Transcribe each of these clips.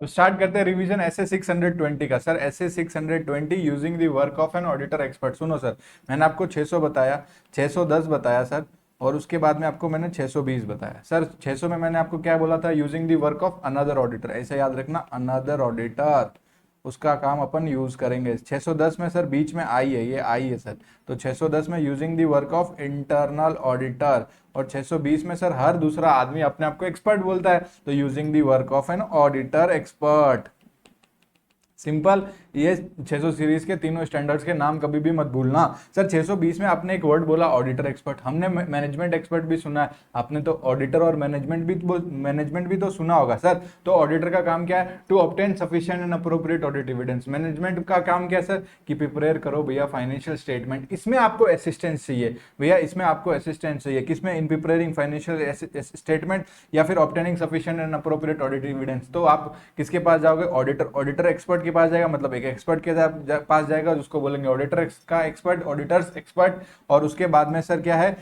तो स्टार्ट करते हैं रिवीजन एसए 620 का। Sir SA 620 using the work of an auditor expert. सुनो सर, मैंने आपको 600 बताया, 610 बताया सर, और उसके बाद में आपको मैंने 620 बताया। सर 600 में मैंने आपको क्या बोला था? Using the work of another auditor, ऐसे याद रखना, अनदर ऑडिटर, उसका काम अपन यूज करेंगे। 610 में सर बीच में आई है, ये आई है सर, तो 610 में using the work of internal auditor, और 620 में सर हर दूसरा आदमी अपने आप को एक्सपर्ट बोलता है, तो using the work of an auditor expert. Simple. ये 600 सीरीज के तीनों स्टैंडर्ड्स के नाम कभी भी मत भूलना। सर 620 में आपने एक वर्ड बोला ऑडिटर एक्सपर्ट, हमने मैनेजमेंट एक्सपर्ट भी सुना है, आपने तो ऑडिटर और मैनेजमेंट भी तो सुना होगा सर। तो ऑडिटर का काम क्या है? To obtain sufficient and appropriate audit evidence. Management का काम क्या है सर? कि प्रिपेयर करो भैया फाइनेंशियल स्टेटमेंट। इसमें आपको असिस्टेंस चाहिए भैया, इसमें आपको असिस्टेंस चाहिए किसमें? इन प्रिपेयरिंग फाइनेंशियल स्टेटमेंट या फिर obtaining sufficient and appropriate audit evidence. तो आप किसके पास जाओगे? ऑडिटर, ऑडिटर एक्सपर्ट के पास जाएगा, मतलब एक एक्सपर्ट के पास जाएगा जिसको बोलेंगे ऑडिटर का एक्सपर्ट, ऑडिटर्स एक्सपर्ट। और उसके बाद में सर क्या है?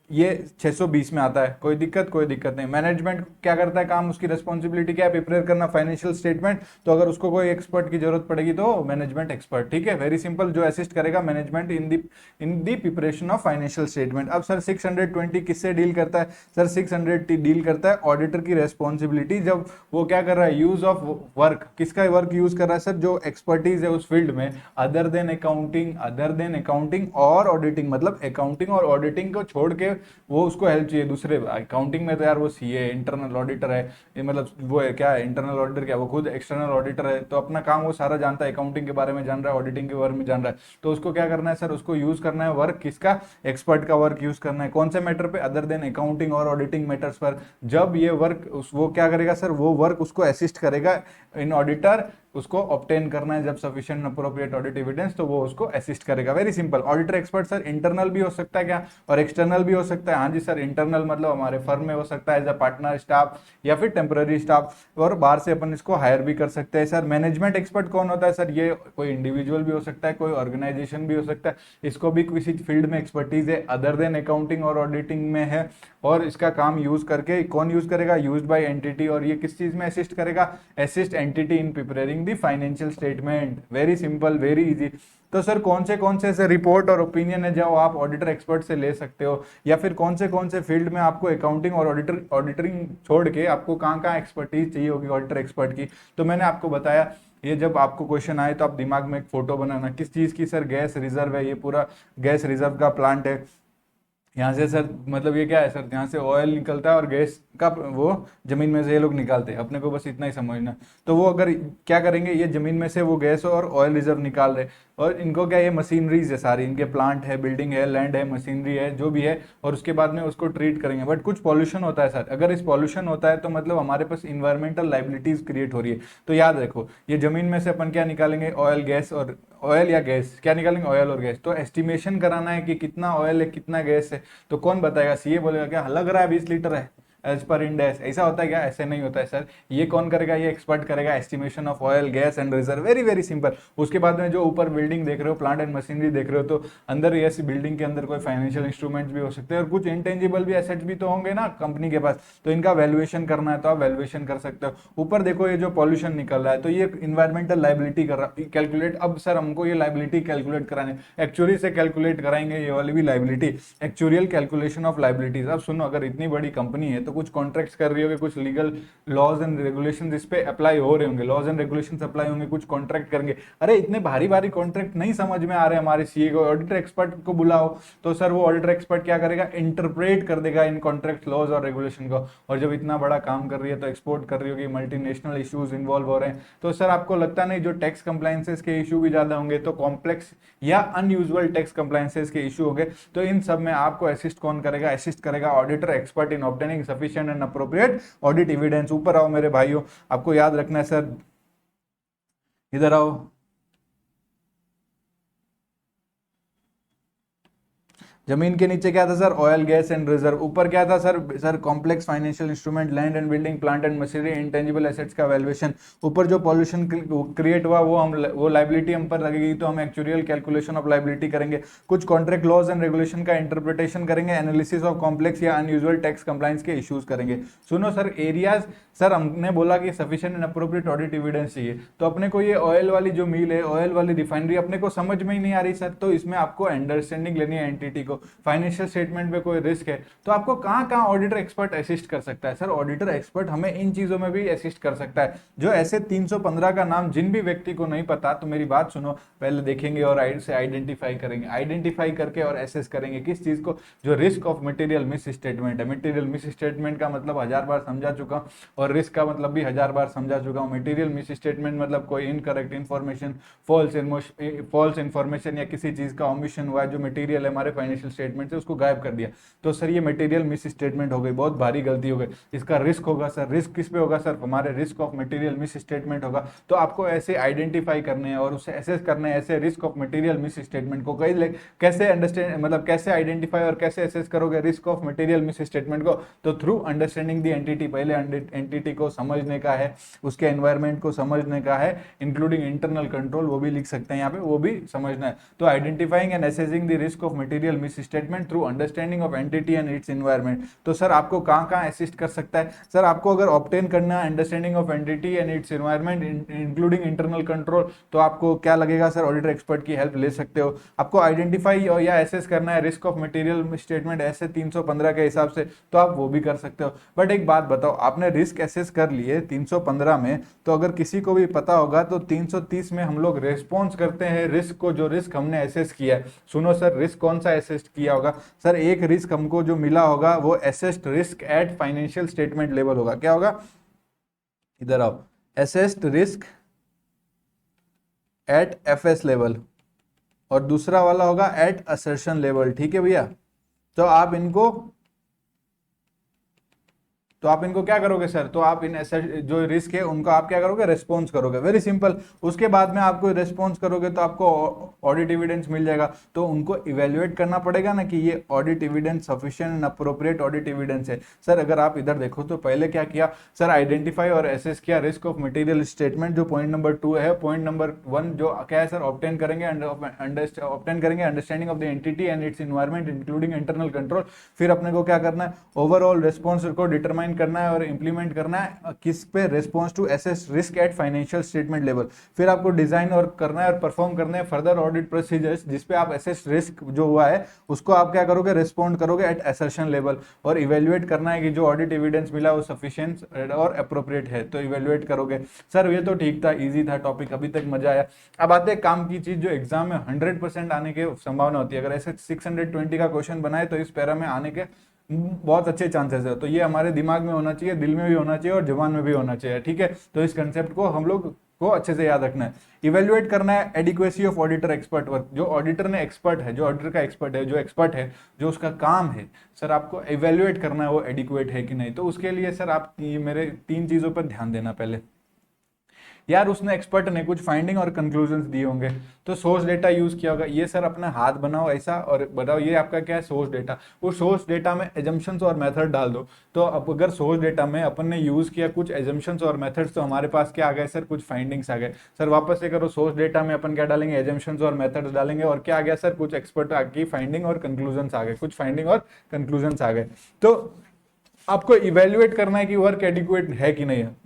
ये 620 में आता है, कोई दिक्कत? कोई दिक्कत नहीं। मैनेजमेंट क्या करता है काम? उसकी रिस्पॉन्सिबिलिटी क्या है? प्रिपेयर करना फाइनेंशियल स्टेटमेंट। तो अगर उसको कोई एक्सपर्ट की जरूरत पड़ेगी तो मैनेजमेंट एक्सपर्ट, ठीक है, वेरी सिंपल, जो असिस्ट करेगा management in the preparation of financial statement. अब सर 620 किससे डील करता है? सर 600 डील करता है ऑडिटर की रेस्पॉन्सिबिलिटी, जब वो क्या कर रहा है? यूज ऑफ वर्क, किसका वर्क यूज कर रहा है सर? जो एक्सपर्टीज है उस फील्ड में, अदर देन अकाउंटिंग और ऑडिटिंग, मतलब अकाउंटिंग और ऑडिटिंग को छोड़ के वो उसको हेल्प चाहिए दूसरे। अकाउंटिंग में तो यार वो सीए इंटरनल ऑडिटर है, ये मतलब वो है क्या है इंटरनल ऑडिटर, क्या वो खुद एक्सटर्नल ऑडिटर है, तो अपना काम वो सारा जानता है, अकाउंटिंग के बारे में जान रहा है, ऑडिटिंग के बारे में जान रहा है। तो उसको क्या करना है सर? उसको यूज करना है वर्क किसका? एक्सपर्ट का वर्क यूज करना है। कौन से मैटर पे? अदर देन अकाउंटिंग और ऑडिटिंग मैटर्स पर। जब ये वर्क वो क्या करेगा सर? वो वर्क उसको असिस्ट करेगा इन ऑडिटर, उसको ऑब्टेन करना है जब सफिशिएंट अप्रोप्रिएट ऑडिट एविडेंस, तो वो उसको असिस्ट करेगा। Very simple. Auditor expert sir internal भी हो सकता है क्या? और एक्सटर्नल भी हो सकता है? हाँ जी सर, इंटरनल मतलब हमारे फर्म में हो सकता है एज अ पार्टनर स्टाफ या फिर टेम्पररी स्टाफ, और बाहर से अपन इसको हायर भी कर सकते हैं। सर मैनेजमेंट एक्सपर्ट कौन होता है सर? ये कोई इंडिविजुअल भी हो सकता है, कोई ऑर्गेनाइजेशन भी हो सकता है, इसको भी किसी फील्ड में एक्सपर्टीज है, अदर देन अकाउंटिंग और ऑडिटिंग में है, और इसका काम यूज करके कौन यूज करेगा? Use by entity. और ये किस चीज में असिस्ट करेगा? Assist entity in preparing the financial statement. Very simple, very easy. तो सर कौन से ऐसे रिपोर्ट और ओपिनियन है जो आप ऑडिटर एक्सपर्ट से ले सकते हो, या फिर कौन से फील्ड में आपको अकाउंटिंग और ऑडिटिंग छोड़ के आपको कहाँ कहाँ एक्सपर्टीज चाहिए होगी ऑडिटर एक्सपर्ट की? तो मैंने आपको बताया, ये जब आपको क्वेश्चन आए तो आप दिमाग में एक फोटो बनाना, किस चीज की सर? गैस रिजर्व है, ये पूरा गैस रिजर्व का प्लांट है। यहाँ से सर मतलब ये क्या है सर? यहाँ से ऑयल निकलता है और गैस का वो जमीन में से ये लोग निकालते हैं, अपने को बस इतना ही समझना। तो वो अगर क्या करेंगे, ये जमीन में से वो गैस और ऑयल रिजर्व निकाल रहे, और इनको क्या, ये मशीनरीज है सारी, इनके प्लांट है, बिल्डिंग है, लैंड है, मशीनरी है, जो भी है, और उसके बाद में उसको ट्रीट करेंगे। बट कुछ पॉल्यूशन होता है सर, अगर इस पॉल्यूशन होता है तो मतलब हमारे पास इन्वायरमेंटल लाइबिलिटीज क्रिएट हो रही है। तो याद रखो, ये जमीन में से अपन क्या निकालेंगे? ऑयल गैस, और ऑयल या गैस क्या निकालेंगे? ऑयल और गैस। तो एस्टिमेशन कराना है कि कितना ऑयल है कितना गैस है, तो कौन बताएगा? सीए बोलेगा क्या लग रहा है 20 लीटर है एज पर इंडेक्स। ऐसा होता है क्या? ऐसे नहीं होता है सर। ये कौन करेगा? ये एक्सपर्ट करेगा estimation of oil gas and reserve. Very very simple. उसके बाद में जो ऊपर बिल्डिंग देख रहे हो, प्लांट एंड मशीनरी देख रहे हो, तो अंदर ऐसी बिल्डिंग के अंदर कोई फाइनेंशियल इंस्ट्रूमेंट्स भी हो सकते हैं, और कुछ इंटेंजिबल भी एसेट्स भी तो होंगे ना कंपनी के पास, तो इनका वैल्यूएशन करना है तो आप वैल्यूएशन कर सकते हो। ऊपर देखो ये जो पॉल्यूशन निकल रहा है, तो ये इन्वायरमेंटल लाइबिलिटी कर रहा कैलकुलेट। अब सर हमको ये लाइबिलिटी कैलकुलेट कराने, एक्चुअली से कैलकुलेट कराएंगे ये वाली भी liability, actual calculation of liabilities. अब सुनो, अगर इतनी बड़ी कंपनी है तो कुछ कॉन्ट्रैक्ट्स कर रही होगी, कुछ लीगल लॉज एंड रेगुलेशन इस पे अप्लाई हो रहे होंगे, लॉज एंड रेगुलेशन अप्लाई होंगे, कुछ कॉन्ट्रैक्ट करेंगे। अरे इतने भारी भारी कॉन्ट्रैक्ट नहीं समझ में आ रहे हमारे सीए को, ऑडिटर एक्सपर्ट को बुलाओ। तो सर वो ऑडिटर एक्सपर्ट क्या करेगा? इंटरप्रेट कर देगा इन कॉन्ट्रैक्ट लॉज और रेगुलेशन को। और जब इतना बड़ा काम कर रही है तो एक्सपोर्ट कर रही होगी, मल्टीनेशनल इश्यूज इन्वॉल्व हो रहे हैं, तो सर आपको लगता नहीं जो टैक्स कंप्लायंसेस के इशू भी ज्यादा होंगे, तो कॉम्प्लेक्स या अनयूजुअल टैक्स कंप्लायंसेस के इशू होंगे, तो इन सब में आपको असिस्ट कौन करेगा? असिस्ट करेगा auditor expert in obtaining sufficient and appropriate audit evidence. ऊपर आओ मेरे भाइयों, आपको याद रखना है सर, इधर आओ। जमीन के नीचे क्या था sir, oil gas and reserve. ऊपर क्या था sir, complex financial instrument, land and building, plant and machinery, intangible assets का वैल्यूएशन। ऊपर जो पॉल्यूशन क्रिएट हुआ वो लाइबिलिटी हम पर लगेगी, तो हम एक्चुअल कैलकुलेशन ऑफ लाइबिलिटी करेंगे। कुछ कॉन्ट्रैक्ट लॉज एंड रेगुलेशन का इंटरप्रिटेशन करेंगे, एनालिसिस ऑफ कॉम्प्लेक्स या अनयूजुअल टैक्स कंप्लायंस के इश्यूज करेंगे। सुनो सर, एरियाज, सर हमने बोला कि sufficient and appropriate audit evidence चाहिए, तो अपने को ये ऑयल वाली जो मिल है, ऑयल वाली रिफाइनरी अपने को समझ में ही नहीं आ रही सर, तो इसमें आपको अंडरस्टैंडिंग लेनी है एंटिटी को। फाइनेंशियल स्टेटमेंट में कोई रिस्क है तो आपको कहाँ कहाँ ऑडिटर एक्सपर्ट असिस्ट कर सकता है? सर ऑडिटर एक्सपर्ट हमें इन चीजों में भी असिस्ट कर सकता है। जो ऐसे 315 का नाम जिन भी व्यक्ति को नहीं पता, तो मेरी बात सुनो, पहले देखेंगे और से आइडेंटिफाई करेंगे, आइडेंटिफाई करके और एसेस करेंगे किस चीज को, जो risk of material miss statement है। मटेरियल मिस स्टेटमेंट का मतलब 1000 बार समझा चुका हूं, और रिस्क का मतलब भी 1000 बार समझा चुका हूं। मटेरियल मिस स्टेटमेंट मतलब कोई इनकरेक्ट इन्फॉर्मेशन, फॉल्स इन्फॉर्मेशन या किसी चीज का ओमिशन हुआ, जो मटेरियल है हमारे फाइनेंशियल स्टेटमेंट से उसको गायब कर दिया, तो सर ये मटेरियल मिस स्टेटमेंट हो गई, बहुत भारी गलती हो गई। इसका रिस्क होगा सर, रिस्क किस पे होगा सर, हमारे risk of material miss statement होगा। तो आपको ऐसे आइडेंटिफाई करने हैं और उसे एसेस करने हैं, ऐसे risk of material miss statement को कैसे अंडरस्टैंड, मतलब कैसे आइडेंटिफाई और कैसे एसेस करोगे risk of material miss statement को, तो थ्रू अंडरस्टैंडिंग द एंटिटी। पहले एंटिटी को समझने का है, उसके एनवायरमेंट को समझने का है, इंक्लूडिंग इंटरनल कंट्रोल, वो भी लिख सकते हैं यहाँ पे, वो भी समझना है। तो identifying and assessing the risk of material miss statement through understanding of entity and its environment. तो सर आपको कहाँ कहाँ असिस्ट कर सकता है? सर आपको अगर ऑब्टेन करना है understanding of entity and its environment including internal control, तो आपको क्या लगेगा सर, ऑडिटर एक्सपर्ट की हेल्प ले सकते हो। आपको आइडेंटिफाई या एसेस करना है रिस्क ऑफ मटेरियल स्टेटमेंट ऐसे 315 के हिसाब से, तो आप वो भी कर सकते हो। बट एक बात बताओ, आपने रिस्क एसेस कर लिए 315 में, तो अगर किसी को भी पता होगा तो 330 में हम लोग रेस्पॉन्स करते हैं रिस्क को, जो रिस्क हमने एसेस किया है। सुनो सर, रिस्क कौन सा एसेस किया होगा? सर एक रिस्क हमको जो मिला होगा वो assessed risk at financial statement level होगा। क्या होगा? इधर आओ, assessed risk at FS level, और दूसरा वाला होगा एट असर्शन लेवल। ठीक है भैया, तो आप इनको क्या करोगे सर, तो आप इन जो रिस्क है उनको आप क्या करोगे, रेस्पॉन्स करोगे। Very simple. उसके बाद में आपको रेस्पॉन्स करोगे तो आपको ऑडिट एविडेंस मिल जाएगा, तो उनको इवेल्युएट करना पड़ेगा ना कि ये audit evidence sufficient and appropriate audit evidence है। सर अगर आप इधर देखो तो पहले क्या किया सर, आइडेंटिफाई और एसेस किया रिस्क ऑफ मटेरियल स्टेटमेंट, जो पॉइंट नंबर 2 है। पॉइंट नंबर 1 जो क्या है सर, ऑब्टेन करेंगे understanding of the entity and its environment including internal control. फिर अपने को क्या करना है, ओवरऑल रिस्पॉन्स को डिटरमाइन करना है और इंप्लीमेंट करना है किस पे, response to assess risk at financial statement level. फिर आपको डिजाइन और करना है और परफॉर्म करना है फर्दर ऑडिट प्रोसीजर्स, जिसपे आप एसेस रिस्क जो हुआ है उसको आप क्या करोगे, रिस्पॉन्ड करोगे एट असर्शन लेवल, और इवेल्युएट करना है कि जो ऑडिट एविडेंस मिला वो सफिशिएंट और अप्रोप्रिएट है, तो इवेल्युएट करोगे। सर ये तो ठीक था, इजी था टॉपिक, अभी तक मजा आया। अब आते हैं काम की चीज, जो एग्जाम में 100% आने की संभावना होती है। अगर ऐसे 620 का क्वेश्चन बनाए तो इस पैरा में आने के बहुत अच्छे चांसेस है। तो ये हमारे दिमाग में होना चाहिए, दिल में भी होना चाहिए और जबान में भी होना चाहिए। ठीक है, तो इस कंसेप्ट को हम लोग को अच्छे से याद रखना है। इवेल्युएट करना है adequacy of auditor expert work. जो ऑडिटर ने एक्सपर्ट है, जो ऑडिटर का एक्सपर्ट है, जो एक्सपर्ट है, जो उसका काम है, सर आपको इवेल्युएट करना है वो एडिक्वेट है कि नहीं। तो उसके लिए सर आप ये मेरे 3 चीजों पर ध्यान देना। पहले यार उसने एक्सपर्ट ने कुछ फाइंडिंग और कंक्लूजन्स दिए होंगे, तो सोर्स डेटा यूज किया होगा। ये सर अपना हाथ बनाओ ऐसा और बताओ ये आपका क्या है, सोर्स डेटा। वो सोर्स डेटा में एजम्पशंस और मेथड डाल दो। तो अब अगर सोर्स डेटा में अपन ने यूज किया कुछ एजम्पशंस और मेथड्स, तो हमारे पास क्या आ गए सर, कुछ फाइंडिंग्स आ गए। सर वापस से करो, सोर्स डेटा में अपन क्या डालेंगे, एजम्पशंस और मेथड्स डालेंगे, और क्या आ गया सर, कुछ एक्सपर्ट की फाइंडिंग और कंक्लूजन्स आ गए, कुछ फाइंडिंग और कंक्लूजन्स आ गए। तो आपको इवेल्युएट करना है कि वर्क एडिक्वेट है कि नहीं है।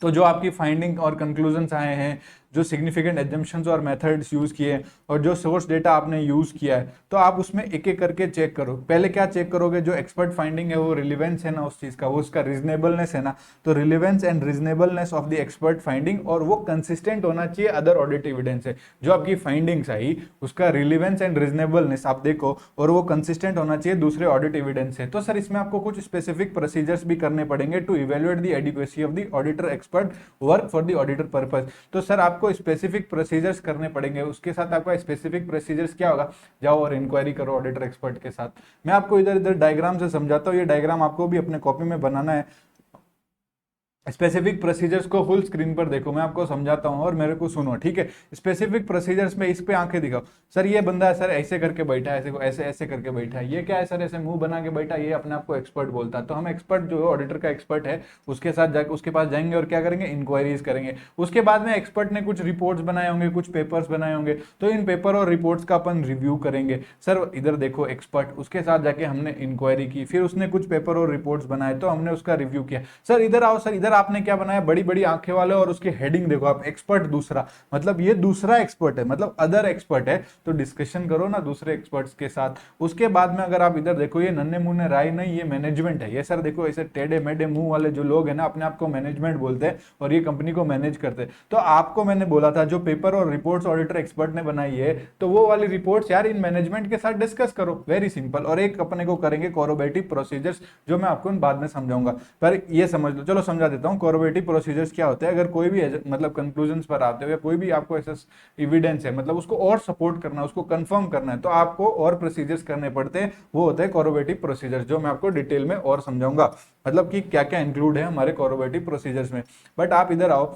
तो जो आपकी फाइंडिंग और कंक्लूजन्स आए हैं, जो सिग्निफिकेंट एजम्पशंस और मेथड्स यूज किए, और जो सोर्स डेटा आपने यूज किया है, तो आप उसमें एक एक करके चेक करो। पहले क्या चेक करोगे, जो एक्सपर्ट फाइंडिंग है वो रिलेवेंस है ना उस चीज का, वो उसका रीजनेबलनेस है ना। तो relevance and reasonableness of the expert finding, और वो कंसिस्टेंट होना चाहिए अदर ऑडिट एविडेंस है। जो आपकी फाइंडिंग्स आई उसका रिलेवेंस एंड रीजनेबलनेस आप देखो, और वो कंसिस्टेंट होना चाहिए दूसरे ऑडिट एविडेंस से। तो सर इसमें आपको कुछ स्पेसिफिक प्रोसीजर्स भी करने पड़ेंगे to evaluate the adequacy of the auditor expert work for the auditor purpose. तो सर आपको स्पेसिफिक प्रोसीजर्स करने पड़ेंगे। उसके साथ आपका स्पेसिफिक प्रोसीजर्स क्या होगा, जाओ और इंक्वायरी करो ऑडिटर एक्सपर्ट के साथ। मैं आपको इधर इधर डायग्राम से समझाता हूँ, ये डायग्राम आपको भी अपने कॉपी में बनाना है। स्पेसिफिक प्रोसीजर्स को फुल स्क्रीन पर देखो, मैं आपको समझाता हूँ और मेरे को सुनो, ठीक है। स्पेसिफिक प्रोसीजर्स में इस पे आंखें दिखाओ। सर ये बंदा है सर ऐसे करके बैठा है, ऐसे ऐसे ऐसे करके बैठा है, ये क्या है सर, ऐसे मुंह बना के बैठा है, ये अपने आप को एक्सपर्ट बोलता है। तो हम एक्सपर्ट जो है ऑडिटर का एक्सपर्ट है उसके साथ जाकर उसके पास जाएंगे और क्या करेंगे, इंक्वायरीज करेंगे। उसके बाद में एक्सपर्ट ने कुछ रिपोर्ट्स बनाए होंगे, कुछ पेपर्स बनाए होंगे, तो इन पेपर और रिपोर्ट्स का अपन रिव्यू करेंगे। सर इधर देखो एक्सपर्ट, उसके साथ जाके हमने इंक्वायरी की, फिर उसने कुछ पेपर और रिपोर्ट्स बनाए तो हमने उसका रिव्यू किया। सर इधर आओ, सर इधर आपने क्या बनाया, बड़ी बड़ी आंखें वाले, और उसकी हेडिंग देखो आप, एक्सपर्ट दूसरा, मतलब ये दूसरा एक्सपर्ट है, मतलब अदर एक्सपर्ट है, तो डिस्कशन करो ना दूसरे एक्सपर्ट्स के साथ। उसके बाद में अगर आप इधर देखो, ये नन्हे मुन्ने राय नहीं, ये मैनेजमेंट है। ये सर देखो ऐसे टेढ़े मेढ़े मुंह वाले जो लोग हैं ना, अपने आप को मैनेजमेंट बोलते हैं और ये कंपनी को मैनेज करते हैं। तो आपको मैंने बोला था जो पेपर और रिपोर्ट्स ऑडिटर एक्सपर्ट ने बनाई है, तो वो वाली रिपोर्ट्स यार इन मैनेजमेंट के साथ डिस्कस करो, वेरी सिंपल। और एक अपने को करेंगे कोरोबेटिव प्रोसीजर्स, जो मैं आपको बाद में समझाऊंगा, पर ये समझ लो, चलो समझा देता हूँ। कोरोबेटिव प्रोसीजर्स क्या होते हैं, अगर कोई भी मतलब कंक्लूजन्स पर आते हो या कोई भी आपको ऐसा एविडेंस है, मतलब उसको और सपोर्ट करना है, उसको कंफर्म करना है, तो आपको और प्रोसीजर्स करने पड़ते हैं, वो होते हैं कोरोबेटिव प्रोसीजर्स, जो मैं आपको डिटेल में और समझाऊंगा, मतलब कि क्या क्या इंक्लूड है हमारे कोरोबेटिव प्रोसीजर्स में। बट आप इधर आओ,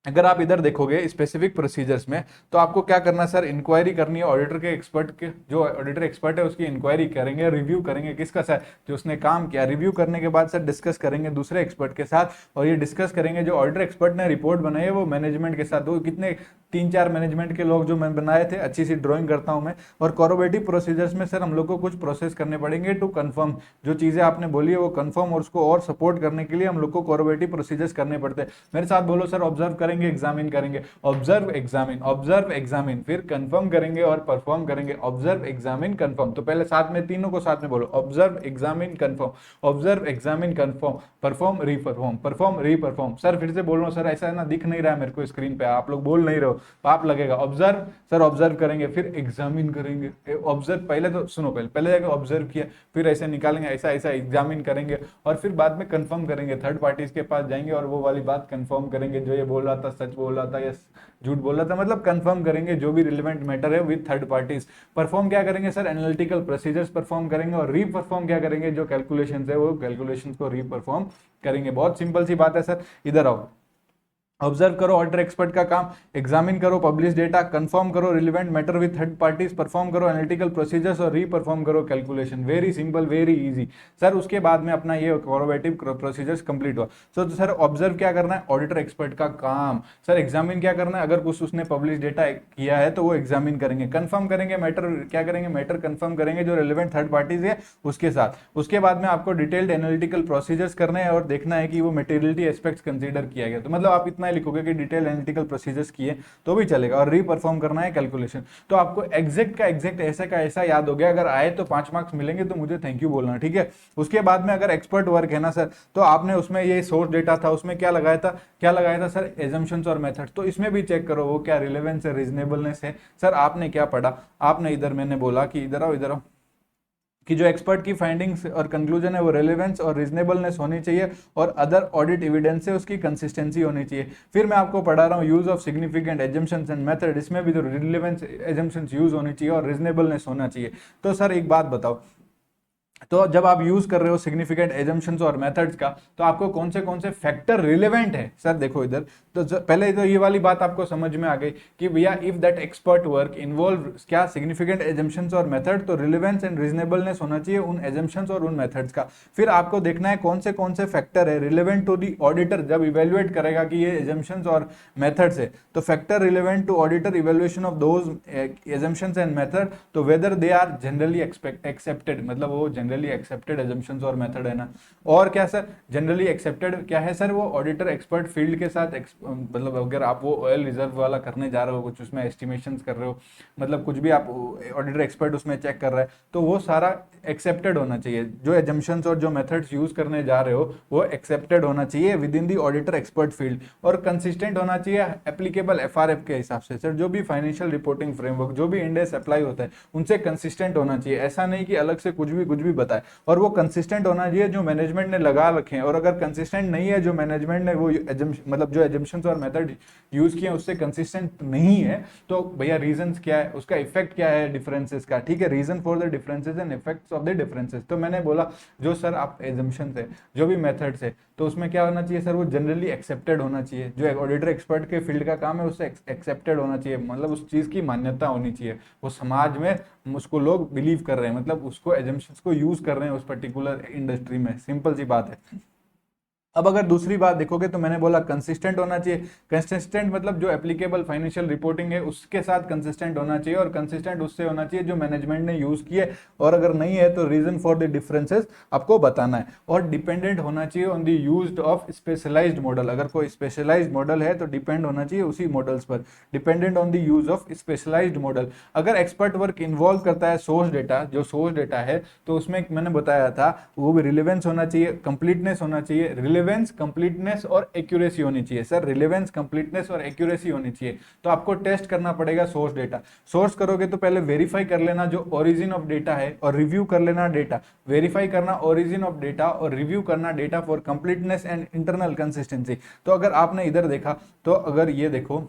अगर आप इधर देखोगे स्पेसिफिक प्रोसीजर्स में, तो आपको क्या करना है सर, इंक्वायरी करनी है ऑडिटर के एक्सपर्ट के, जो ऑडिटर एक्सपर्ट है उसकी इंक्वायरी करेंगे, रिव्यू करेंगे किसका सर, जो उसने काम किया। रिव्यू करने के बाद सर डिस्कस करेंगे दूसरे एक्सपर्ट के साथ, और ये डिस्कस करेंगे जो ऑडिटर एक्सपर्ट ने रिपोर्ट बनाई है वो मैनेजमेंट के साथ। तो कितने 3-4 मैनेजमेंट के लोग जो मैं बनाए थे, अच्छी सी ड्राइंग करता हूं मैं। और कोरोबेटिव प्रोसीजर्स में सर हम लोग को कुछ प्रोसेस करने पड़ेंगे टू कंफर्म, जो चीजें आपने बोली है वो कंफर्म, और उसको और सपोर्ट करने के लिए हम लोग को कोरोबेटिव प्रोसीजर्स करने पड़ते हैं। मेरे साथ बोलो सर, ऑब्जर्व करेंगे, एग्जामिन करेंगे, ऑब्जर्व एग्जामिन, ऑब्जर्व एग्जामिन, फिर कंफर्म करेंगे और परफॉर्म करेंगे, ऑब्जर्व एग्जामिन कंफर्म। तो पहले साथ में तीनों को साथ में बोलो, observe examine confirm, observe examine confirm, perform reperform, perform reperform. Sir फिर से बोल रहा हूं सर, ऐसा है ना, दिख नहीं रहा है मेरे को स्क्रीन पे, आप लोग बोल नहीं रहे हो, पाप लगेगा। ऑब्जर्व सर, ऑब्जर्व करेंगे, फिर एग्जामिन करेंगे। ऑब्जर्व पहले तो सुनो, पहले पहले जाकर ऑब्जर्व किया, फिर ऐसे निकालेंगे, ऐसा ऐसा एग्जामिन करेंगे, और फिर बाद में कंफर्म करेंगे, थर्ड पार्टीज के पास जाएंगे और वो वाली बात कंफर्म करेंगे, जो ये बोल रहा था सच बोल रहा था या झूठ बोल रहा था, मतलब कंफर्म करेंगे जो भी रिलेवेंट मैटर है विद थर्ड पार्टीज। परफॉर्म क्या करेंगे सर, एनालिटिकल प्रोसीजर्स परफॉर्म करेंगे, और रीपरफॉर्म क्या करेंगे, जो कैलकुलेशंस है वो कैलकुलेशंस को रीपरफॉर्म करेंगे। बहुत सिंपल सी बात है सर। इधर आओ, ऑब्जर्व करो ऑडिटर एक्सपर्ट का काम, एग्जामिन करो पब्लिश डेटा, कंफर्म करो relevant matter with third parties, perform करो एनालिटिकल प्रोसीजर्स और रीपरफॉर्म करो calculation. Very simple, very easy sir. उसके बाद में अपना ये कोरोबेटिव प्रोसीजर्स कंप्लीट हुआ। तो सर ऑब्जर्व क्या करना है, ऑडिटर एक्सपर्ट का काम। सर एग्जामिन क्या करना है, अगर कुछ उसने पब्लिश डेटा किया है तो वो एग्जामिन करेंगे। कंफर्म करेंगे मैटर, क्या करेंगे, मैटर कंफर्म करेंगे जो रिलेवेंट थर्ड पार्टीज है उसके साथ। उसके बाद में आपको डिटेल्ड एनालिटिकल प्रोसीजर्स करने हैं और देखना है कि वो मटेरियलिटी एस्पेक्ट्स कंसीडर किया गया। तो मतलब आप इतना लिखोगे कि डिटेल एनालिटिकल प्रोसीजर्स किए तो भी चलेगा, और रीपरफॉर्म करना है कैलकुलेशन। तो आपको एग्जैक्ट का एग्जैक्ट ऐसा का ऐसा याद हो गया। अगर आए तो 5 मार्क्स मिलेंगे, तो मुझे थैंक यू बोलना, ठीक है। उसके बाद में अगर एक्सपर्ट वर्क है ना सर, तो आपने उसमें ये सोर्स डेटा था, उसमें क्या लगाया था, क्या लगाया था सर, एजम्पशंस और मेथड्स। तो इसमें भी चेक करो वो क्या रिलेवेंस है, रीजनेबलनेस है। सर आपने क्या पढ़ा, आपने इधर मैंने बोला कि इधर आओ, इधर आओ, कि जो एक्सपर्ट की फाइंडिंग्स और कंक्लूजन है वो रेलेवेंस और रीजनेबलनेस होनी चाहिए, और अदर ऑडिट एविडेंस है उसकी कंसिस्टेंसी होनी चाहिए। फिर मैं आपको पढ़ा रहा हूँ use of significant assumptions and method, इसमें भी जो रिलेवेंस एजम्पशंस यूज होनी चाहिए और रीजनेबलनेस होना चाहिए। तो सर एक बात बताओ, तो जब आप यूज कर रहे हो सिग्निफिकेंट एजम्पशंस और मेथड्स का, तो आपको कौन से फैक्टर रिलेवेंट है। सर देखो इधर, तो पहले तो ये वाली बात आपको समझ में आ गई कि भैया if that expert work involve क्या सिग्निफिकेंट एजम्पशंस और मेथड, तो रिलेवेंस एंड रीजनेबलनेस होना चाहिए उन एजम्पशंस और उन मेथड्स का। फिर आपको देखना है कौन से फैक्टर है रिलेवेंट टू दी ऑडिटर, जब इवेल्युएट करेगा कि ये एजम्पशंस और मेथड्स है, तो factor relevant to auditor evaluation of those assumptions and method, तो whether they are generally accepted, मतलब वो जनरली एक्सेप्टेड एजम्पशंस और मेथड है ना। और क्या सर, जनरली एक्सेप्टेड क्या है सर, वो ऑडिटर एक्सपर्ट फील्ड के साथ मतलब अगर आप वो ऑयल रिजर्व वाला करने जा रहे हो, कुछ उसमें एस्टिमेशंस कर रहे हो, मतलब कुछ भी आप ऑडिटर एक्सपर्ट उसमें चेक कर रहा है, तो वो सारा एक्सेप्टेड होना चाहिए। जो एजम्पशंस और जो मेथड्स यूज करने जा रहे हो वो एक्सेप्टेड होना चाहिए with in the auditor expert field, और कंसिस्टेंट होना चाहिए एप्लीकेबल एफआरएफ के हिसाब से। सर जो भी फाइनेंशियल रिपोर्टिंग फ्रेमवर्क, जो भी इंड एस अप्लाई होता है, उनसे कंसिस्टेंट होना चाहिए। ऐसा नहीं कि अलग से कुछ भी बताए, और वो कंसिस्टेंट होना चाहिए जो मैनेजमेंट ने लगा रखे हैं। और अगर कंसिस्टेंट नहीं है, जो मैनेजमेंट ने वो मतलब जो एजम्पशंस और मेथड यूज किए उससे कंसिस्टेंट नहीं है, तो भैया रीजंस क्या है, उसका इफेक्ट क्या है डिफरेंसेस का, ठीक है, reason for the differences and effects of the differences. तो मैंने बोला जो सर आप एजम्पशंस है, जो भी मेथड्स है, तो उसमें क्या होना चाहिए सर, वो जनरली एक्सेप्टेड होना चाहिए, जो ऑडिटर एक्सपर्ट के फील्ड का काम है उससे एक्सेप्टेड होना चाहिए, मतलब उस चीज़ की मान्यता होनी चाहिए, वो समाज में उसको लोग बिलीव कर रहे हैं, मतलब उसको एजम्पशंस को यूज कर रहे हैं उस पर्टिकुलर इंडस्ट्री में, सिंपल सी बात है। अब अगर दूसरी बात देखोगे तो मैंने बोला कंसिस्टेंट होना चाहिए, कंसिस्टेंट मतलब जो एप्लीकेबल फाइनेंशियल रिपोर्टिंग है उसके साथ कंसिस्टेंट होना चाहिए, और कंसिस्टेंट उससे होना चाहिए जो मैनेजमेंट ने यूज किए, और अगर नहीं है तो रीजन फॉर द डिफरेंसेस आपको बताना है, और डिपेंडेंट होना चाहिए on the use of specialised model, अगर कोई स्पेशलाइज्ड मॉडल है तो डिपेंड होना चाहिए उसी मॉडल्स पर, dependent on the use of specialised model. अगर एक्सपर्ट वर्क इन्वॉल्व करता है सोर्स डेटा, जो सोर्स डेटा है तो उसमें मैंने बताया था वो भी रिलेवेंस होना चाहिए, कंप्लीटनेस होना चाहिए, रिलेवेंस, कंप्लीटनेस और एक्यूरेसी होनी चाहिए। सर रिलेवेंस, कंप्लीटनेस और एक्यूरेसी होनी चाहिए, तो आपको टेस्ट करना पड़ेगा सोर्स डेटा। सोर्स करोगे तो पहले वेरीफाई कर लेना जो ओरिजिन ऑफ डेटा है, और रिव्यू कर लेना डेटा, वेरीफाई करना ओरिजिन ऑफ डेटा और रिव्यू करना data for completeness and internal consistency. तो अगर आपने इधर देखा तो अगर ये देखो,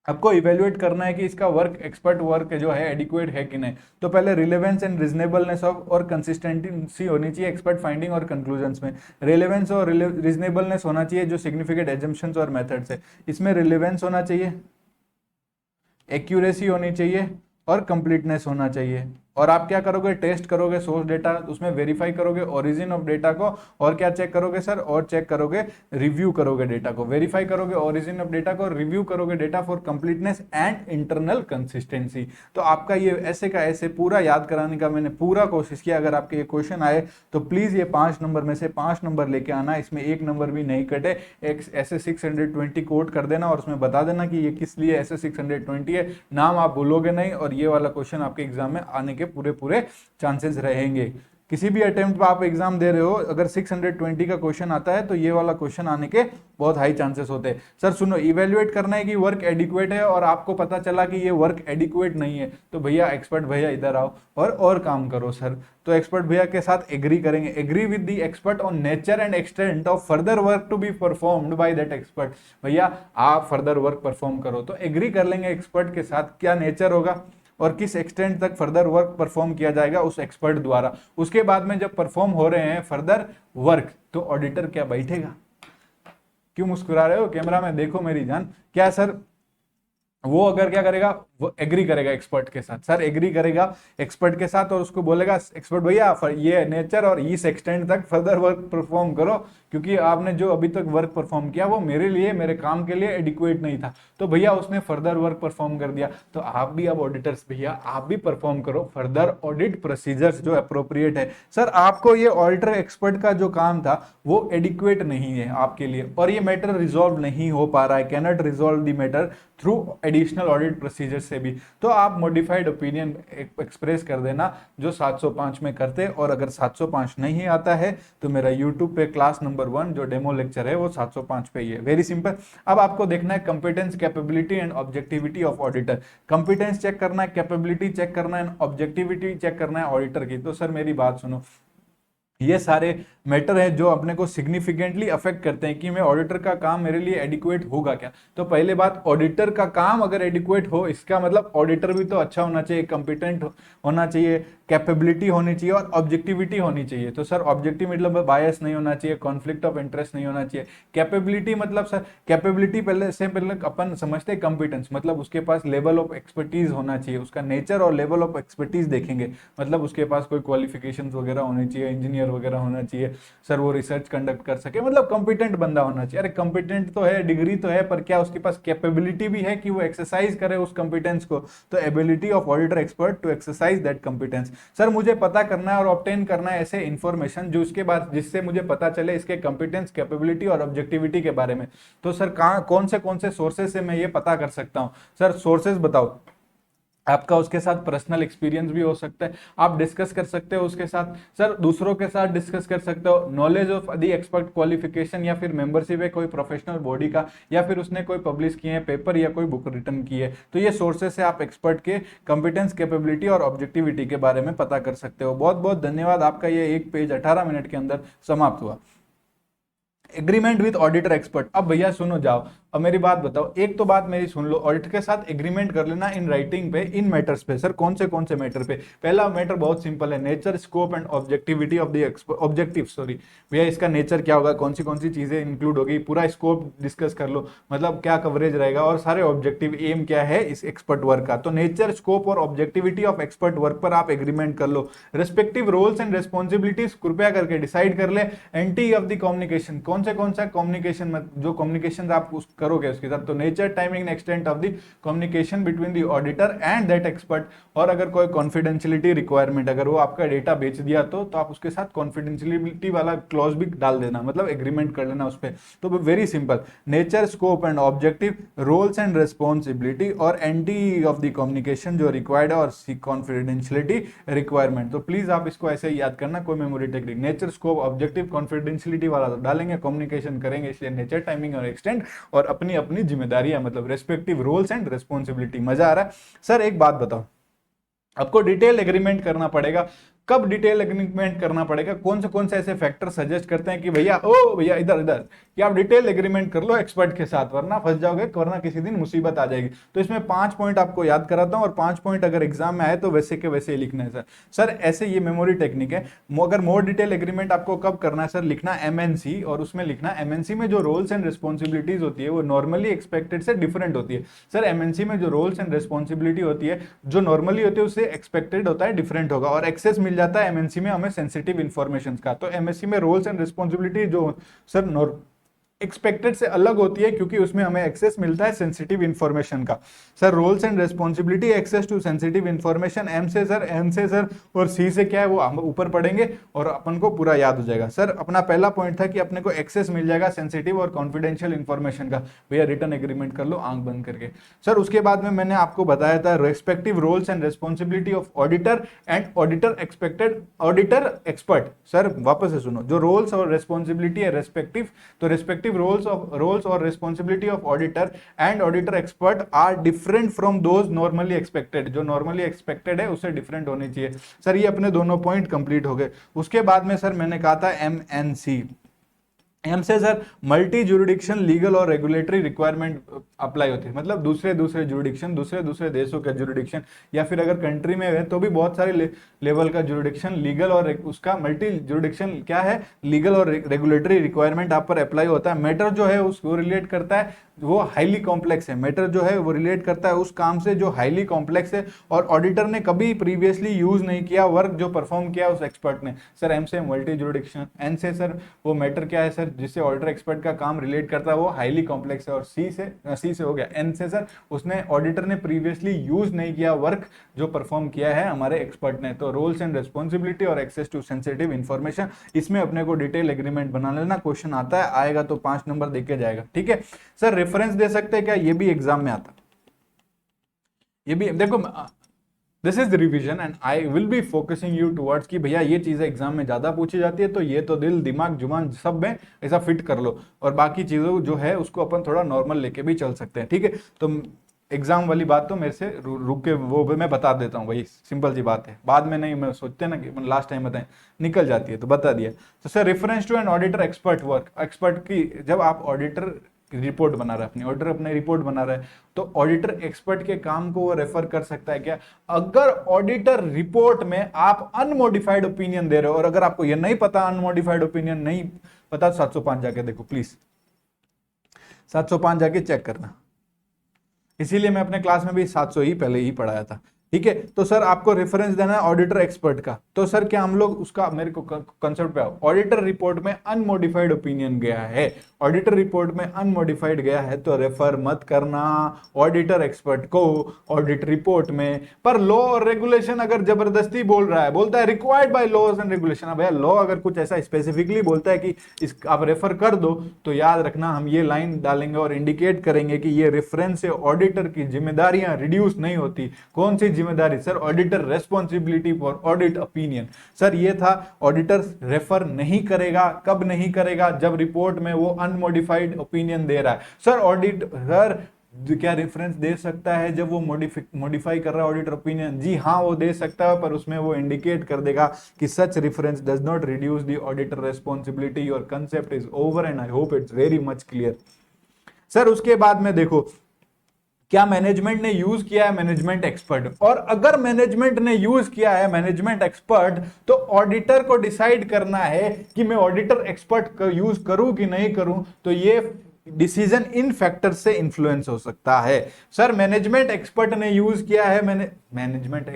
आपको इवेल्युएट करना है कि इसका वर्क, एक्सपर्ट वर्क जो है एडिक्वेट है कि नहीं, तो पहले रिलेवेंस एंड रीजनेबलनेस ऑफ और कंसिस्टेंसी होनी चाहिए एक्सपर्ट फाइंडिंग और कंक्लूजन्स में। रिलेवेंस और रीजनेबलनेस होना चाहिए जो सिग्निफिकेंट एजम्पशंस और मेथड्स है, इसमें रिलेवेंस होना चाहिए, एक्यूरेसी होनी चाहिए और कंप्लीटनेस होना चाहिए। और आप क्या करोगे, टेस्ट करोगे सोर्स डेटा, उसमें वेरीफाई करोगे ओरिजिन ऑफ डेटा को, और क्या चेक करोगे सर, और चेक करोगे, रिव्यू करोगे डेटा को, वेरीफाई करोगे ओरिजिन ऑफ डेटा को, रिव्यू करोगे data for completeness and internal consistency. तो आपका ये ऐसे का ऐसे पूरा याद कराने का मैंने पूरा कोशिश किया। अगर आपके ये क्वेश्चन आए तो प्लीज ये 5 नंबर में से 5 नंबर लेके आना, इसमें एक नंबर भी नहीं कटे, एक ऐसे 620 कोट कर देना और उसमें बता देना कि ये किस लिए ऐसे 620 है, नाम आप भूलोगे नहीं, और ये वाला क्वेश्चन आपके एग्जाम में आने के पूरे पूरे चांसेस रहेंगे। किसी भी अटेम्प्ट पर आप एग्जाम दे रहे हो, अगर 620 का क्वेश्चन आता है तो ये वाला क्वेश्चन आने के बहुत हाई चांसेस होते हैं। सर सुनो, इवेल्युएट करना है कि वर्क एडिक्वेट है और आपको पता चला कि ये वर्क एडिक्वेट नहीं है, तो भैया एक्सपर्ट भैया इधर आओ और काम करो सर। तो एक्सपर्ट भैया के साथ एग्री करेंगे, agree with the expert on nature and extent of further work to be performed by that expert. भैया आप फर्दर वर्क परफॉर्म करो, तो एग्री कर लेंगे एक्सपर्ट के साथ क्या नेचर होगा और किस एक्सटेंट तक फर्दर वर्क परफॉर्म किया जाएगा उस एक्सपर्ट द्वारा। उसके बाद में जब परफॉर्म हो रहे हैं फर्दर वर्क, तो ऑडिटर क्या बैठेगा? क्यों मुस्कुरा रहे हो, कैमरा में देखो मेरी जान, क्या सर वो अगर क्या करेगा, वो एग्री करेगा एक्सपर्ट के साथ, सर एग्री करेगा एक्सपर्ट के साथ और उसको बोलेगा एक्सपर्ट भैया ये नेचर और इस एक्सटेंट तक फर्दर वर्क परफॉर्म करो, क्योंकि आपने जो अभी तक वर्क परफॉर्म किया वो मेरे लिए, मेरे काम के लिए एडिक्वेट नहीं था, तो भैया उसने फर्दर वर्क परफॉर्म कर दिया। तो आप भी अब ऑडिटर्स भैया आप भी परफॉर्म करो फर्दर ऑडिट प्रोसीजर्स जो अप्रोप्रिएट है। सर आपको ये ऑडिटर एक्सपर्ट का जो काम था वो एडिक्वेट नहीं है आपके लिए, और ये मैटर रिजॉल्व नहीं हो पा रहा है, cannot resolve the matter through additional audit procedure से भी, तो आप मॉडिफाइड ओपिनियन एक्सप्रेस कर देना जो 705 में करते, और अगर 705 नहीं आता है तो मेरा यूट्यूब पे क्लास नंबर 1 जो डेमो लेक्चर है वो 705 पे ही है, वेरी सिंपल। अब आपको देखना है competence, capability and objectivity of auditor. Competence check करना है, कैपेबिलिटी चेक करना है, ऑब्जेक्टिविटी चेक करना है ऑडिटर की। तो सर मेरी बात सुनो, ये सारे मैटर है जो अपने को सिग्निफिकेंटली अफेक्ट करते हैं कि मैं ऑडिटर का काम मेरे लिए एडिक्वेट होगा क्या। तो पहले बात, ऑडिटर का काम अगर एडिक्वेट हो इसका मतलब ऑडिटर भी तो अच्छा होना चाहिए, कंपिटेंट होना चाहिए, कैपेबिलिटी होनी चाहिए और ऑब्जेक्टिविटी होनी चाहिए। तो सर ऑब्जेक्टिव मतलब बायस नहीं होना चाहिए, कॉन्फ्लिक्ट ऑफ इंटरेस्ट नहीं होना चाहिए। कैपेबिलिटी मतलब सर, कैपेबिलिटी पहले अपन समझते हैं, कंपिटेंस मतलब उसके पास लेवल ऑफ एक्सपर्टीज होना चाहिए, उसका नेचर और लेवल ऑफ एक्सपर्टीज देखेंगे, मतलब उसके पास कोई क्वालिफिकेशन वगैरह होनी चाहिए, इंजीनियर वगैरह होना चाहिए, सर वो रिसर्च कंडक्ट कर सके, मतलब कंपिटेंट बंदा होना चाहिए। अरे कंपिटेंट तो है, डिग्री तो है, पर क्या उसके पास कैपेबिलिटी भी है कि वो एक्सरसाइज करे उस कंपिटेंस को। तो ability of auditor expert to exercise that competence. Sir मुझे पता करना है और ऑब्टेन करना है ऐसे इंफॉर्मेशन जो उसके बाद जिससे मुझे पता चले इसके कंपिटेंस, कैपेबिलिटी और ऑब्जेक्टिविटी के बारे में। तो सर कौन से सोर्सेज से मैं ये पता कर सकता हूँ? सर सोर्सेज बताओ, आपका उसके साथ पर्सनल एक्सपीरियंस भी हो सकता है, आप डिस्कस कर सकते हो उसके साथ, सर दूसरों के साथ डिस्कस कर सकते हो, knowledge of the expert qualification, या फिर मेंबरशिप है कोई प्रोफेशनल बॉडी का, या फिर उसने कोई पब्लिश किए हैं पेपर या कोई बुक रिटर्न की है। तो ये सोर्सेस से आप एक्सपर्ट के कंपिटेंस, कैपेबिलिटी और ऑब्जेक्टिविटी के बारे में पता कर सकते हो। बहुत बहुत धन्यवाद, आपका ये एक पेज 18 मिनट के अंदर समाप्त हुआ। Agreement with auditor expert. अब भैया सुनो जाओ, अब मेरी बात बताओ, एक तो बात मेरी सुन लो, ऑडिटर के साथ एग्रीमेंट कर लेना इन राइटिंग पे, इन मैटर्स पे। सर कौन से मैटर पे? पहला मैटर बहुत सिंपल है, nature, scope and objectivity of the objective, sorry भैया इसका नेचर क्या होगा, कौन सी चीजें इंक्लूड होगी, पूरा स्कोप डिस्कस कर लो, मतलब क्या कवरेज रहेगा और सारे ऑब्जेक्टिव एम क्या है इस एक्सपर्ट वर्क का। तो नेचर, स्कोप और ऑब्जेक्टिविटी ऑफ एक्सपर्ट वर्क पर आप एग्रीमेंट कर लो। रिस्पेक्टिव रोल्स एंड रेस्पॉन्सिबिलिटीज कृपया करके डिसाइड कर ले। एंटी ऑफ द कम्युनिकेशन, कौन सा कम्युनिकेशन, जो कम्युनिकेशन आप करोगे उसके साथ, तो nature, timing, extent of the communication between the auditor and that expert. और अगर कोई कॉन्फिडेंशियलिटी रिक्वायरमेंट, अगर वो आपका डेटा बेच दिया तो आप उसके साथ कॉन्फिडेंशियलिटी वाला क्लॉज भी डाल देना, मतलब एग्रीमेंट कर लेना उस पर। तो very simple, nature, scope and objective, roles and responsibility और एंटी ऑफ द कम्युनिकेशन जो रिक्वायर्ड है और कॉन्फिडेंशियलिटी रिक्वायरमेंट। तो प्लीज आप इसको ऐसे ही याद करना, कोई memory technique, nature, scope, objective, confidentiality वाला तो डालेंगे, कम्युनिकेशन करेंगे, इसलिए नेचर, टाइमिंग और एक्सटेंट, और अपनी अपनी जिम्मेदारियां, मतलब रेस्पेक्टिव रोल्स एंड रेस्पॉन्सिबिलिटी। मजा आ रहा है? सर एक बात बताओ, आपको डिटेल एग्रीमेंट करना पड़ेगा। कब डिटेल एग्रीमेंट करना पड़ेगा? कौन से ऐसे फैक्टर सजेस्ट करते हैं कि भैया ओ भैया इधर इधर कि आप डिटेल एग्रीमेंट कर लो एक्सपर्ट के साथ, वरना फंस जाओगे, वरना किसी दिन मुसीबत आ जाएगी। तो इसमें 5 पॉइंट आपको याद कराता हूं, और 5 पॉइंट अगर एग्जाम में आए तो वैसे के वैसे ही लिखना है सर ऐसे ये मेमोरी टेक्निक है। अगर मोर डिटेल एग्रीमेंट आपको कब करना है सर, लिखना एमएनसी, और उसमें लिखना एमएनसी में जो रोल्स एंड रिस्पॉन्सिबिलिटीज होती है वो नॉर्मली एक्सपेक्टेड से डिफरेंट होती है। सर एमएनसी में जो रोल्स एंड रिस्पॉन्सिबिलिटी होती है, जो नॉर्मली होती है उससे एक्सपेक्टेड होता है डिफरेंट होगा, और एक्सेस मिल जाता है एमएनसी में हमें सेंसिटिव इंफॉर्मेशन का। तो एमएससी में रोल्स एंड रिस्पॉन्सिबिलिटी जो सर एक्सपेक्टेड से अलग होती है, क्योंकि उसमें हमें एक्सेस मिलता है सेंसिटिव इंफॉर्मेशन का। Sir roles and responsibility, access to sensitive information, M से सर, एन से सर, और सी से क्या है वो हम ऊपर पढ़ेंगे और अपन को पूरा याद हो जाएगा। सर अपना पहला पॉइंट था कि अपने को एक्सेस मिल जाएगा सेंसिटिव और कॉन्फिडेंशियल इंफॉर्मेशन का, भैया रिटर्न एग्रीमेंट कर लो आंख बंद करके। सर उसके बाद में मैंने आपको बताया था respective roles and responsibility of auditor and auditor expected auditor expert. Sir वापस से सुनो, जो रोल्स और रिस्पॉन्सिबिलिटी है रेस्पेक्टिव, तो respective roles or responsibility of auditor and auditor expert are different from those normally expected। जो normally expected है उससे different होनी चाहिए। सर ये अपने दोनों पॉइंट कंप्लीट हो गए। उसके बाद में सर मैंने कहा था एमएनसी, एम से सर मल्टी जुरिडिक्शन लीगल और रेगुलेटरी रिक्वायरमेंट अप्लाई होती है, मतलब दूसरे जुरिडिक्शन, दूसरे देशों का जुरिडिक्शन, या फिर अगर कंट्री में है तो भी बहुत सारे लेवल का जुरिडिक्शन, लीगल और उसका मल्टी जुरिडिक्शन क्या है, लीगल और रेगुलेटरी रिक्वायरमेंट आप पर अप्लाई होता है। मैटर जो है उसको रिलेट करता है, वो हाईली कॉम्प्लेक्स है, मैटर जो है वो रिलेट करता है उस काम से जो हाईली कॉम्प्लेक्स है और ऑडिटर ने कभी प्रीवियसली यूज नहीं किया, वर्क जो परफॉर्म किया उस एक्सपर्ट ने। सर एम से मल्टी जुरिडिक्शन, एन से सर वो मैटर क्या है सर जिससे ऑडिटर एक्सपर्ट का काम रिलेट करता है वो हाईली कॉम्प्लेक्स है, और सी से हो गया, एन से सर उसने ऑडिटर ने प्रीवियसली यूज नहीं किया वर्क जो परफॉर्म किया है हमारे एक्सपर्ट ने। तो रोल्स एंड रिस्पॉन्सिबिलिटी और एक्सेस टू सेंसिटिव इंफॉर्मेशन, इसमें अपने को डिटेल एग्रीमेंट बना लेना, क्वेश्चन आता है आएगा तो 5 नंबर देके जाएगा, ठीक है। सर रेफरेंस दे सकते हैं क्या, ये भी एग्जाम में आता, ये भी देखो this is revision and I will be focusing you towards कि भैया ये चीजें एग्जाम में ज्यादा पूछी जाती है, तो ये तो दिल दिमाग जुबान सब में ऐसा फिट कर लो, और बाकी चीजों जो है उसको अपन थोड़ा नॉर्मल लेके भी चल सकते हैं, ठीक है। तो एग्जाम वाली बात तो मेरे से रुक के वो मैं बता देता हूँ, वही सिंपल सी बात है, बाद में नहीं मैं सोचते ना कि लास्ट टाइम बताएं, निकल जाती है, तो बता दिया। तो sir reference to an auditor expert work, expert की जब आप ऑडिटर रिपोर्ट बना रहा है, अपनी ऑडिटर अपने रिपोर्ट बना रहा है, तो ऑडिटर एक्सपर्ट के काम को वो रेफर कर सकता है क्या, अगर ऑडिटर रिपोर्ट में आप अनमोडिफाइड ओपिनियन दे रहे हो, और अगर आपको ये नहीं पता अनमोडिफाइड ओपिनियन नहीं पता, 705 जाके देखो प्लीज, 705 जाके चेक करना, इसीलिए मैं अपने क्लास में भी 700 ही पहले ही पढ़ाया था, ठीक है। तो सर आपको रेफरेंस देना है ऑडिटर एक्सपर्ट का, तो सर क्या हम लोग उसका मेरे को कंसेप्ट पे आओ, ऑडिटर रिपोर्ट में अनमोडिफाइड ओपिनियन गया है, ऑडिटर रिपोर्ट में अनमोडिफाइड गया है तो रेफर मत करना ऑडिटर एक्सपर्ट को ऑडिट रिपोर्ट में। पर लॉ और रेगुलेशन अगर जबरदस्ती बोल रहा है, बोलता है required by laws and regulation, अब लॉ अगर कुछ ऐसा स्पेसिफिकली बोलता है कि इस आप रेफर कर दो, तो याद रखना हम ये लाइन डालेंगे और इंडिकेट करेंगे कि ये रेफरेंस से ऑडिटर की जिम्मेदारियां रिड्यूस नहीं होती। कौन सी जिम्मेदारी sir, auditor responsibility for audit opinion. Sir ये था ऑडिटर रेफर नहीं करेगा, कब नहीं करेगा, जब रिपोर्ट में वो अनमोडिफाइड ओपिनियन दे रहा है। सर ऑडिटर क्या रेफरेंस दे सकता है जब वो मॉडिफाई कर रहा है ऑडिटर ओपिनियन, जी हाँ वो दे सकता है, पर उसमें वो इंडिकेट कर देगा कि such reference does not reduce the auditor responsibility, your concept is over and I hope it's very much clear. Sir उसके बाद में देखो क्या मैनेजमेंट ने यूज किया है मैनेजमेंट एक्सपर्ट, और अगर मैनेजमेंट ने यूज किया है मैनेजमेंट एक्सपर्ट तो ऑडिटर को डिसाइड करना है कि मैं ऑडिटर एक्सपर्ट का यूज करूं कि नहीं करूं, तो ये डिसीजन इन फैक्टर से इंफ्लुएंस हो सकता है। सर मैनेजमेंट एक्सपर्ट ने यूज किया है मैनेजमेंट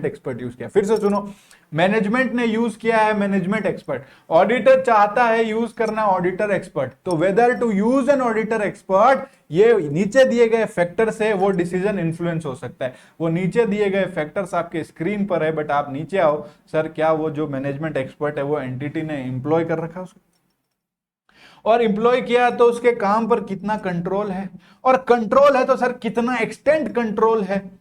एक्सपर्ट यूज किया, फिर से सुनो, मैनेजमेंट ने यूज किया है मैनेजमेंट एक्सपर्ट, ऑडिटर चाहता है यूज करना ऑडिटर एक्सपर्ट, तो whether to use an auditor expert, ये नीचे दिए गए फैक्टर से वो डिसीजन इंफ्लुएंस हो सकता है। वो नीचे दिए गए फैक्टर्स आपके स्क्रीन पर है, बट आप नीचे आओ, सर क्या वो जो मैनेजमेंट एक्सपर्ट है वो एंटिटी ने एम्प्लॉय कर रखा है उसको, और एम्प्लॉय किया तो उसके काम पर कितना कंट्रोल है, और कंट्रोल है तो सर कितना एक्सटेंट कंट्रोल है,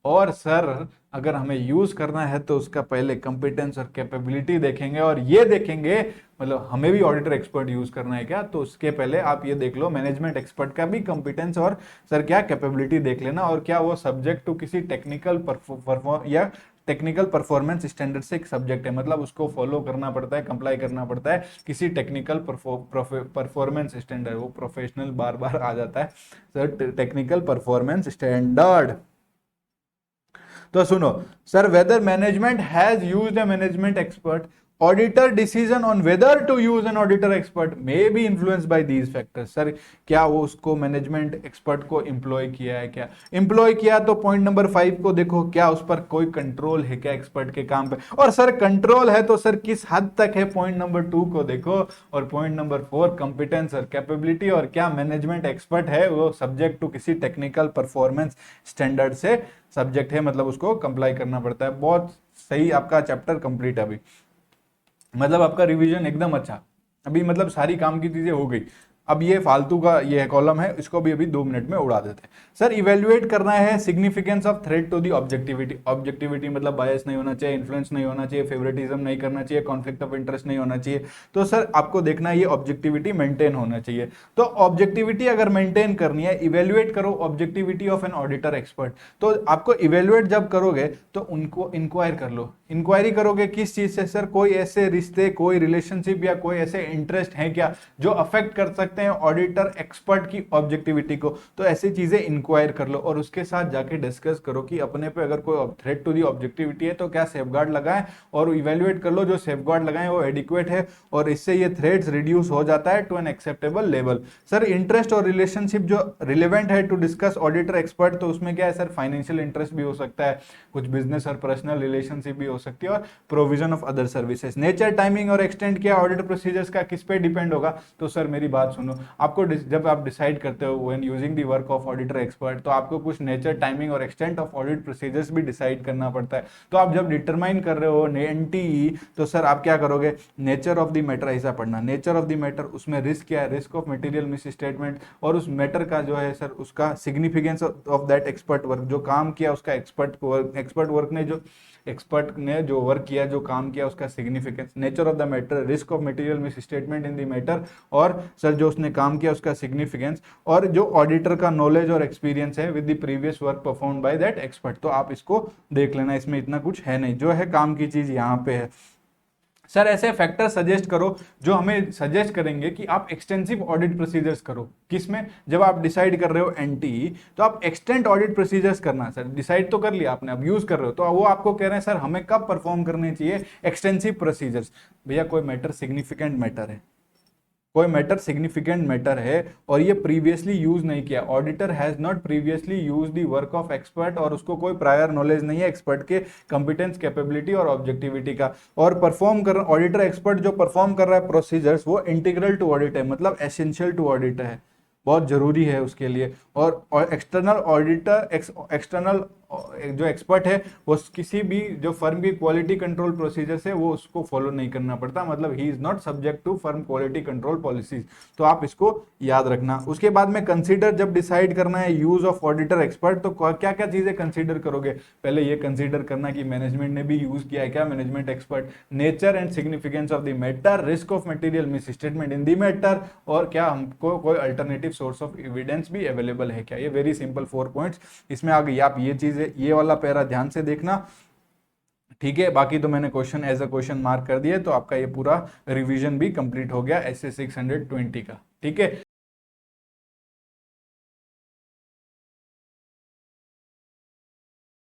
और सर अगर हमें यूज करना है तो उसका पहले कंपिटेंस और कैपेबिलिटी देखेंगे, और ये देखेंगे मतलब हमें भी ऑडिटर एक्सपर्ट यूज करना है क्या, तो उसके पहले आप ये देख लो मैनेजमेंट एक्सपर्ट का भी कंपिटेंस और सर क्या कैपेबिलिटी देख लेना, और क्या वो सब्जेक्ट टू किसी टेक्निकल परफॉर्मेंस स्टैंडर्ड से एक सब्जेक्ट है, मतलब उसको फॉलो करना पड़ता है, कंप्लाई करना पड़ता है किसी टेक्निकल परफॉर्मेंस स्टैंडर्ड, वो प्रोफेशनल बार बार आ जाता है सर, टेक्निकल परफॉर्मेंस स्टैंडर्ड। तो सुनो sir, whether management has used a management expert, auditor decision on whether to use an auditor expert may be influenced by these factors. Sir क्या वो उसको मैनेजमेंट एक्सपर्ट को एम्प्लॉय किया है, क्या employ किया, तो पॉइंट नंबर 5 को देखो, क्या उस पर कोई कंट्रोल है क्या एक्सपर्ट के काम पे, और सर कंट्रोल है तो सर किस हद तक है, पॉइंट नंबर 2 को देखो, और पॉइंट नंबर 4 कंपिटेंस और कैपेबिलिटी, और क्या मैनेजमेंट एक्सपर्ट है वो सब्जेक्ट टू किसी टेक्निकल परफॉर्मेंस स्टैंडर्ड से सब्जेक्ट है, मतलब उसको कंप्लाई करना पड़ता है। बहुत सही, आपका चैप्टर कंप्लीट है अभी, मतलब आपका रिवीजन एकदम अच्छा, अभी मतलब सारी काम की चीजें हो गई। अब ये फालतू का ये कॉलम है, इसको भी अभी 2 मिनट में उड़ा देते हैं। सर इवेल्युएट करना है significance of threat to the objectivity, objectivity मतलब बायस नहीं होना चाहिए, इन्फ्लुएंस नहीं होना चाहिए, फेवरेटिज्म नहीं करना चाहिए, कॉन्फ्लिक्ट ऑफ इंटरेस्ट नहीं होना चाहिए, तो सर आपको देखना है ये ऑब्जेक्टिविटी मेंटेन होना चाहिए। तो ऑब्जेक्टिविटी अगर मेंटेन करनी है, इवेल्युएट करो objectivity of an auditor expert, तो आपको इवेल्युएट जब करोगे तो उनको इंक्वायर कर लो, इंक्वायरी करोगे किस चीज से, सर कोई ऐसे रिश्ते, कोई रिलेशनशिप या कोई ऐसे इंटरेस्ट है क्या जो अफेक्ट कर सकते हैं ऑडिटर एक्सपर्ट की ऑब्जेक्टिविटी को, तो ऐसी चीजें इंक्वायर कर लो, और उसके साथ जाके डिस्कस करो कि अपने पे अगर कोई थ्रेट टू दी ऑब्जेक्टिविटी है तो क्या सेफगार्ड लगाएं, और इवेल्युएट कर लो जो सेफगार्ड लगाएं वो एडिक्वेट है, और इससे ये थ्रेट्स रिड्यूस हो जाता है to an acceptable level. Sir interest और रिलेशनशिप जो रिलेवेंट है टू डिस्कस ऑडिटर एक्सपर्ट, तो उसमें क्या है सर, फाइनेंशियल इंटरेस्ट भी हो सकता है, कुछ बिजनेस और पर्सनल रिलेशनशिप भी हो सकती है, और provision of other services. Nature, timing और एक्सटेंड क्या ऑडिट प्रोसीजर्स का किस पे डिपेंड होगा, तो सर मेरी बात सुनो, आपको जब आप डिसाइड करते हो when using the work of auditor expert, तो आपको कुछ नेचर, टाइमिंग और एक्सटेंट ऑफ ऑडिट प्रोसीजर्स भी डिसाइड करना पड़ता है। तो आप जब डिटरमाइन कर रहे हो एनटीई, तो सर आप क्या करोगे, नेचर ऑफ द मैटर ऐसा पढ़ना, नेचर ऑफ द मैटर, उसमें रिस्क क्या है, risk of material miss statement, और उस मैटर का जो है सर उसका significance of that expert work, जो काम किया उसका एक्सपर्ट ने जो वर्क किया, जो काम किया, उसका significance, nature of the matter, risk of material miss statement in the matter, और सर जो उसने काम किया उसका सिग्निफिकेंस, और जो ऑडिटर का नॉलेज और एक्सपीरियंस है with the previous work performed by that expert. तो आप इसको देख लेना, इसमें इतना कुछ है नहीं, जो है काम की चीज यहाँ पे है। सर ऐसे फैक्टर सजेस्ट करो जो हमें सजेस्ट करेंगे कि आप एक्सटेंसिव ऑडिट प्रोसीजर्स करो, किसमें, जब आप डिसाइड कर रहे हो एनटीई, तो आप एक्सटेंट ऑडिट प्रोसीजर्स करना, सर डिसाइड तो कर लिया आपने, अब यूज कर रहे हो, तो वो आपको कह रहे हैं सर हमें कब परफॉर्म करने चाहिए एक्सटेंसिव प्रोसीजर्स। भैया कोई मैटर सिग्निफिकेंट मैटर है, कोई मैटर सिग्निफिकेंट मैटर है और ये प्रीवियसली यूज नहीं किया, auditor has not previously use the work of expert, और उसको कोई प्रायर नॉलेज नहीं है एक्सपर्ट के कंपिटेंस, कैपेबिलिटी और ऑब्जेक्टिविटी का, और परफॉर्म कर ऑडिटर एक्सपर्ट जो परफॉर्म कर रहा है प्रोसीजर्स, वो इंटीग्रल टू ऑडिट है, मतलब एसेंशियल टू ऑडिट है, बहुत जरूरी है उसके लिए। और एक्सटर्नल ऑडिटर, एक्सटर्नल जो एक्सपर्ट है वो किसी भी जो फर्म की क्वालिटी कंट्रोल प्रोसीजर है वो उसको फॉलो नहीं करना पड़ता, मतलब he is not subject to firm quality control policies, तो आप इसको याद रखना। उसके बाद में कंसीडर, जब डिसाइड करना है यूज ऑफ ऑडिटर एक्सपर्ट, तो क्या क्या चीजें कंसीडर करोगे, पहले ये कंसीडर करना कि मैनेजमेंट ने भी यूज किया है क्या management expert, nature and significance of the matter, risk of material miss statement in the matter, और क्या हमको कोई अल्टरनेटिव सोर्स ऑफ एविडेंस भी अवेलेबल है क्या। ये वेरी सिंपल 4 पॉइंट्स इसमें आ गई, आप ये चीजें, ये वाला पैरा ध्यान से देखना, ठीक है। बाकी तो मैंने question as a question mark कर दिए, तो आपका ये पूरा रिवीजन भी कंप्लीट हो गया एसए 620 का, ठीक है।